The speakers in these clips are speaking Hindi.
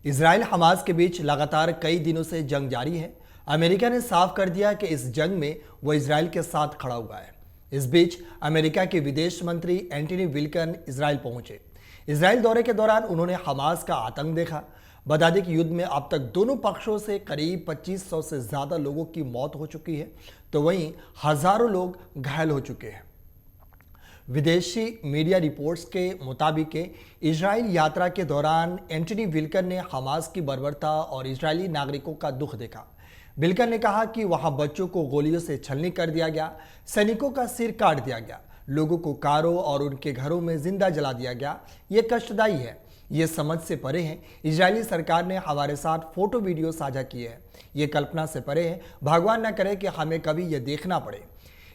इसराइल हमास के बीच लगातार कई दिनों से जंग जारी है। अमेरिका ने साफ कर दिया कि इस जंग में वो इसराइल के साथ खड़ा हुआ है। इस बीच अमेरिका के विदेश मंत्री एंटनी ब्लिंकन इसराइल पहुंचे। इसराइल दौरे के दौरान उन्होंने हमास का आतंक देखा। बता दें कि युद्ध में अब तक दोनों पक्षों से करीब 2500 से ज्यादा लोगों की मौत हो चुकी है, तो वहीं हजारों लोग घायल हो चुके हैं। विदेशी मीडिया रिपोर्ट्स के मुताबिक इजराइल यात्रा के दौरान एंटनी ब्लिंकन ने हमास की बर्बरता और इजरायली नागरिकों का दुख देखा। ब्लिंकन ने कहा कि वहां बच्चों को गोलियों से छलनी कर दिया गया, सैनिकों का सिर काट दिया गया, लोगों को कारों और उनके घरों में जिंदा जला दिया गया। ये कष्टदायी है, ये समझ से परे है। इजरायली सरकार ने हमारे साथ फोटो वीडियो साझा किए हैं। ये कल्पना से परे है। भगवान न करे कि हमें कभी ये देखना पड़े।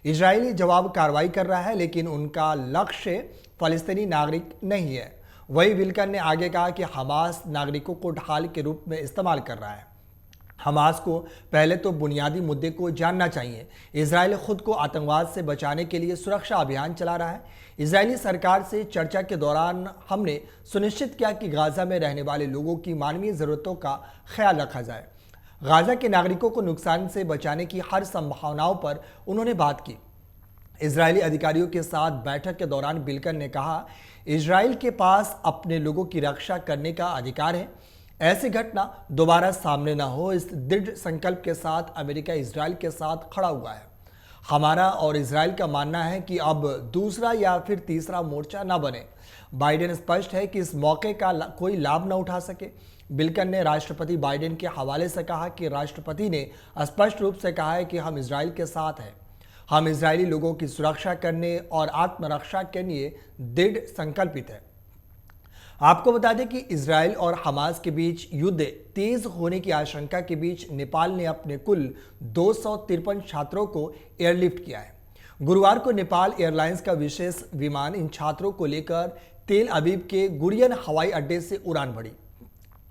इजरायली जवाब कार्रवाई कर रहा है, लेकिन उनका लक्ष्य फलस्तीनी नागरिक नहीं है। वही ब्लिंकन ने आगे कहा कि हमास नागरिकों को ढाल के रूप में इस्तेमाल कर रहा है। हमास को पहले तो बुनियादी मुद्दे को जानना चाहिए। इजराइल खुद को आतंकवाद से बचाने के लिए सुरक्षा अभियान चला रहा है। इजरायली सरकार से चर्चा के दौरान हमने सुनिश्चित किया कि गाजा में रहने वाले लोगों की मानवीय जरूरतों का ख्याल रखा जाए। गाजा के नागरिकों को नुकसान से बचाने की हर संभावनाओं पर उन्होंने बात की। इजरायली अधिकारियों के साथ बैठक के दौरान ब्लिंकन ने कहा, इजराइल के पास अपने लोगों की रक्षा करने का अधिकार है। ऐसी घटना दोबारा सामने न हो, इस दृढ़ संकल्प के साथ अमेरिका इजराइल के साथ खड़ा हुआ है। हमारा और इजराइल का मानना है कि अब दूसरा या फिर तीसरा मोर्चा न बने। बाइडेन स्पष्ट है कि इस मौके का कोई लाभ न उठा सके। ब्लिंकन ने राष्ट्रपति बाइडेन के हवाले से कहा कि राष्ट्रपति ने स्पष्ट रूप से कहा है कि हम इजराइल के साथ हैं। हम इजरायली लोगों की सुरक्षा करने और आत्मरक्षा के लिए दृढ़ संकल्पित हैं। आपको बता दें कि इजराइल और हमास के बीच युद्ध तेज होने की आशंका के बीच नेपाल ने अपने कुल 253 छात्रों को एयरलिफ्ट किया है। गुरुवार को नेपाल एयरलाइंस का विशेष विमान इन छात्रों को लेकर तेल अवीव के गुरियन हवाई अड्डे से उड़ान भरी।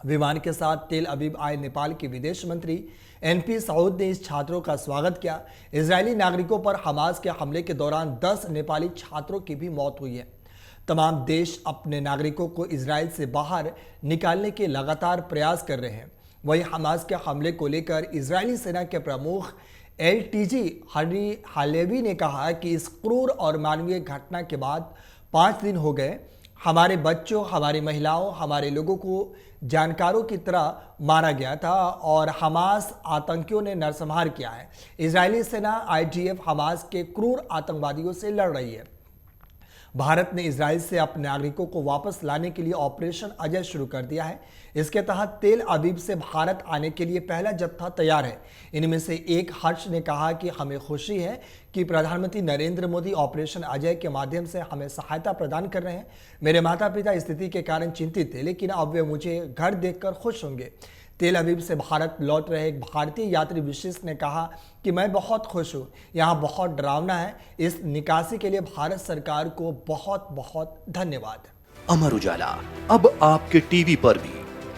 विमान के साथ तेल अवीव आए नेपाल के विदेश मंत्री एनपी साउद ने इस छात्रों का स्वागत किया। इजरायली नागरिकों पर हमास के हमले के दौरान 10 नेपाली छात्रों की भी मौत हुई है। तमाम देश अपने नागरिकों को इजराइल से बाहर निकालने के लगातार प्रयास कर रहे हैं। वहीं हमास के हमले को लेकर इजरायली सेना के प्रमुख एलटीजी हरी हालेवी ने कहा कि इस क्रूर और मानवीय घटना के बाद 5 दिन हो गए। हमारे बच्चों, हमारी महिलाओं, हमारे लोगों को जानकारों की तरह मारा गया था और हमास आतंकियों ने नरसंहार किया है। इजरायली सेना आईडीएफ हमास के क्रूर आतंकवादियों से लड़ रही है। भारत ने इजराइल से अपने नागरिकों को वापस लाने के लिए ऑपरेशन अजय शुरू कर दिया है। इसके तहत तेल अवीव से भारत आने के लिए पहला जत्था तैयार है। इनमें से एक हर्ष ने कहा कि हमें खुशी है कि प्रधानमंत्री नरेंद्र मोदी ऑपरेशन अजय के माध्यम से हमें सहायता प्रदान कर रहे हैं। मेरे माता पिता स्थिति के कारण चिंतित थे, लेकिन अब वे मुझे घर देखकर खुश होंगे। तेल अवीव से भारत लौट रहे एक भारतीय यात्री विशिष्ट ने कहा कि मैं बहुत खुश हूँ, यहाँ बहुत डरावना है। इस निकासी के लिए भारत सरकार को बहुत बहुत धन्यवाद। अमर उजाला अब आपके टीवी पर भी।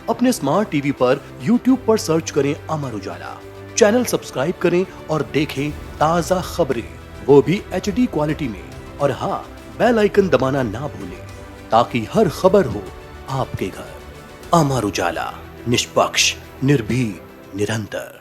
अपने स्मार्ट टीवी पर YouTube पर सर्च करें अमर उजाला, चैनल सब्सक्राइब करें और देखें ताज़ा खबरें, वो भी HD क्वालिटी में। और हाँ, बेल आइकन दबाना ना भूलें ताकि हर खबर हो आपके घर। अमर उजाला, निष्पक्ष, निर्भीक, निरंतर।